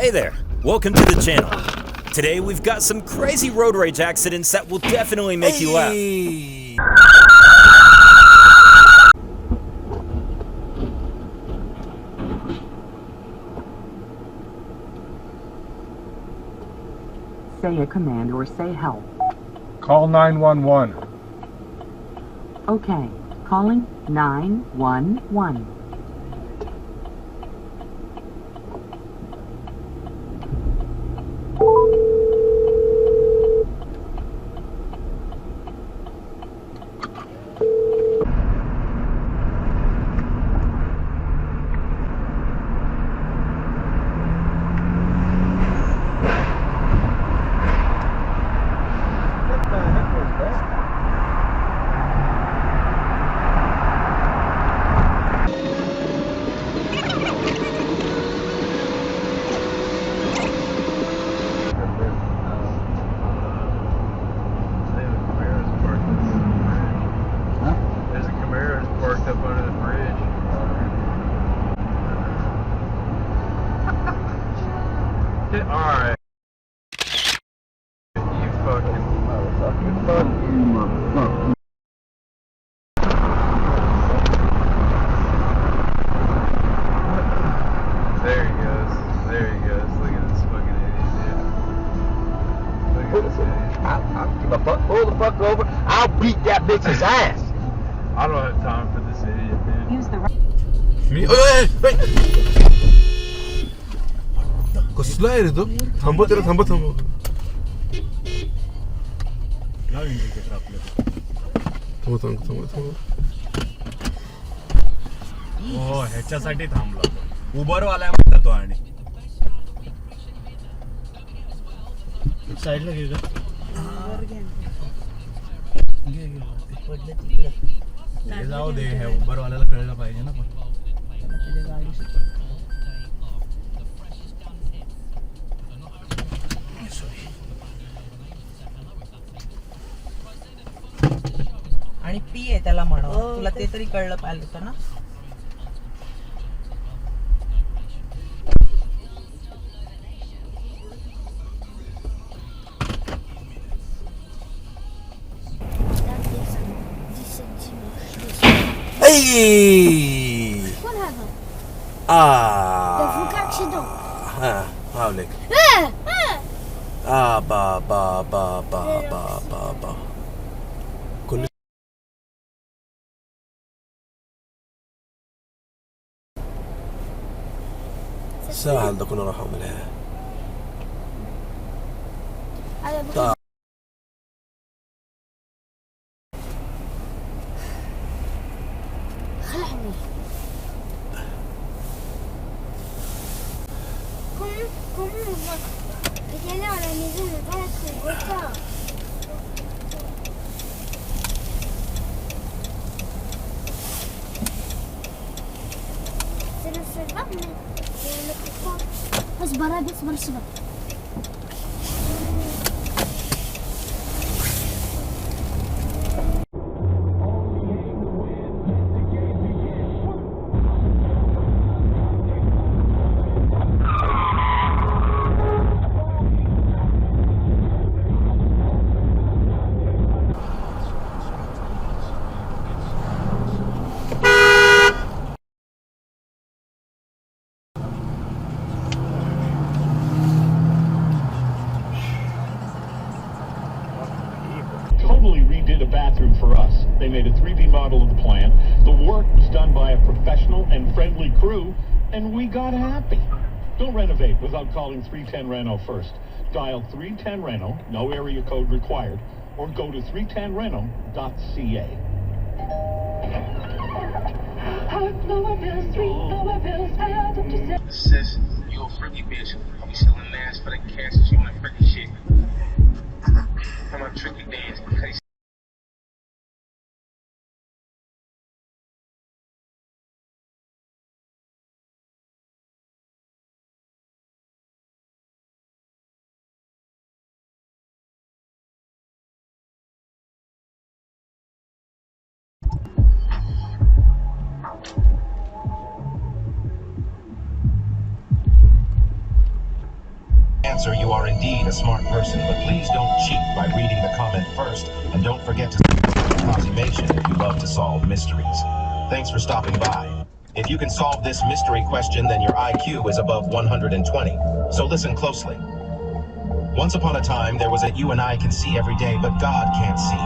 Hey there, welcome to the channel. Today we've got some crazy road rage accidents that will definitely make you laugh. Say a command or say help. Call 911. Okay, calling 911. Alright. You fucking motherfucker. There he goes. There he goes. Look at this fucking idiot, dude. Look at this idiot. I'll give a fuck. Pull the fuck over. I'll beat that bitch's ass. I don't have time for this idiot, dude. Use the right. कसला आहे रे तो थांबव त्याला थांबव हो ह्याच्यासाठी थांबला उबर वाला म्हणतो तो आणि साईडला घे जाऊ दे हे उबर वाल्याला कळलं पाहिजे ना पण आणि पी आहे त्याला म्हणा तुला ते तरी कळलं पाहिजे होतं ना Hey! What happened? Ah! The accident. حاولك با كل ساعة بدنا كنا راح أعملها خلعني come vediamo la misura adesso guarda se non serve اصبر اصبر اصبر Redid a bathroom for us. They made a 3D model of the plan. The work was done by a professional and friendly crew, and we got happy. Don't renovate without calling 310 Reno first. Dial 310 Reno, no area code required, or go to 310reno.ca. Sis, you a freaky bitch. I'll be selling ass for the cash that you want freaky shit. I'm a tricky dance. answer, you are indeed a smart person, but please don't cheat by reading the comment first, and don't forget to cautionation if you love to solve mysteries. Thanks for stopping by. If you can solve this mystery question, then your IQ is above 120. So listen closely. Once upon a time, there was a you and I can see every day, but God can't see.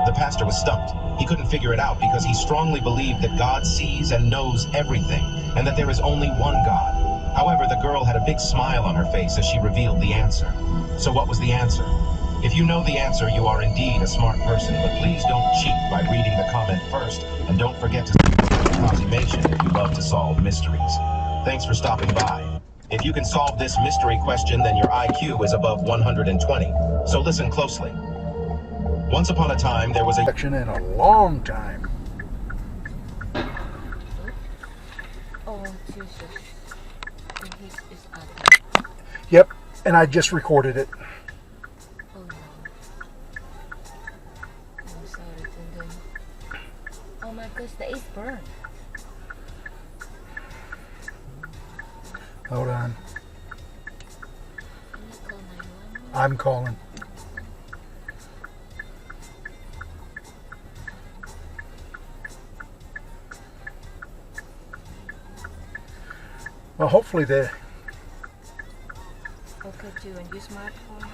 The pastor was stumped. He couldn't figure it out because he strongly believed that God sees and knows everything, and that there is only one God. However, the girl had a big smile on her face as she revealed the answer. So what was the answer? If you know the answer, you are indeed a smart person, but please don't cheat by reading the comment first, and don't forget to cautionation if you love to solve mysteries. Thanks for stopping by. If you can solve this mystery question, then your IQ is above 120. So listen closely. Once upon a time, there was a in a long time. Oh, Jesus. The heat is up. Yep, and I just recorded it. Oh, no. Oh, sorry, Tindon. Oh, my gosh, the is burned. Hold on. Can you call 911? I'm calling. Well, hopefully they... Okay, too, and your smartphone?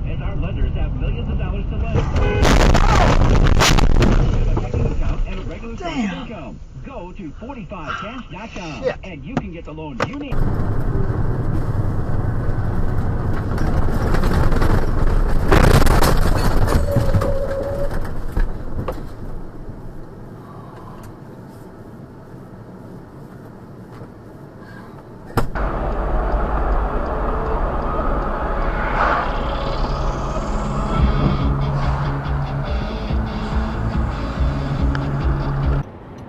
As our lenders have millions of dollars to lend. And a regular income. Go to 45cash.com and you can get the loan you need.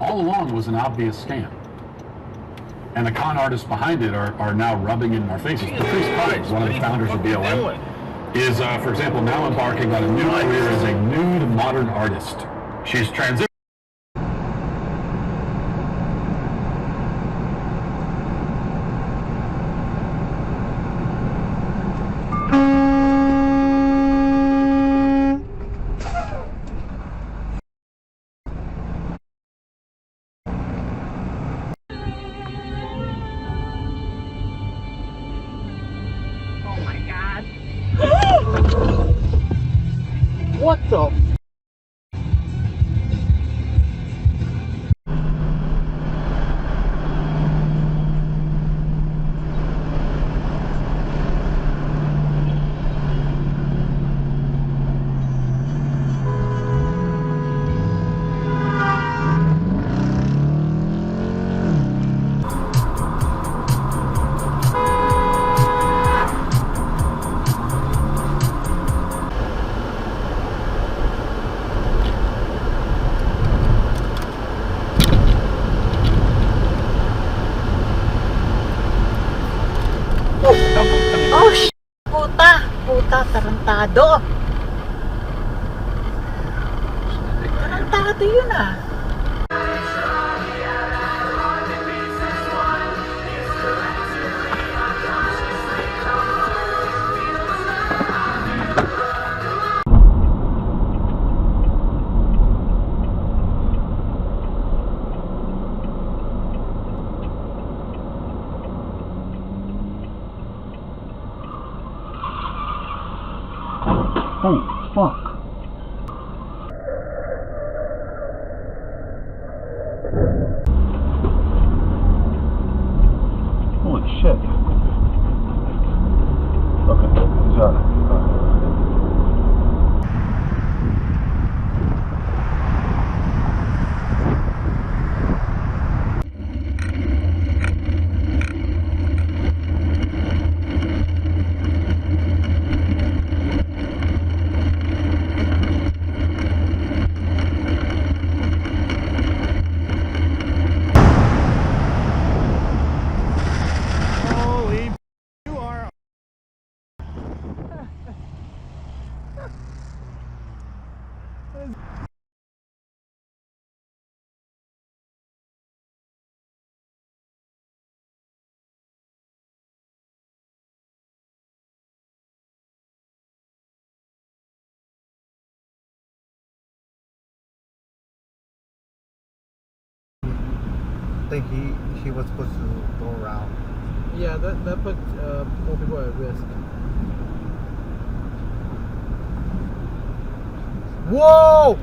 All along it was an obvious scam. And the con artists behind it are now rubbing it in our faces. Patrice Cummings, one of the founders of BLM, is, for example, now embarking on a new career as a nude modern artist. She's transitioned. What the? Oh, puta, tarantado. Tarantado yun ah. Oh, fuck. Holy shit. Okay, he's on it. I think he was supposed to go around. Yeah, that put more people at risk. Whoa!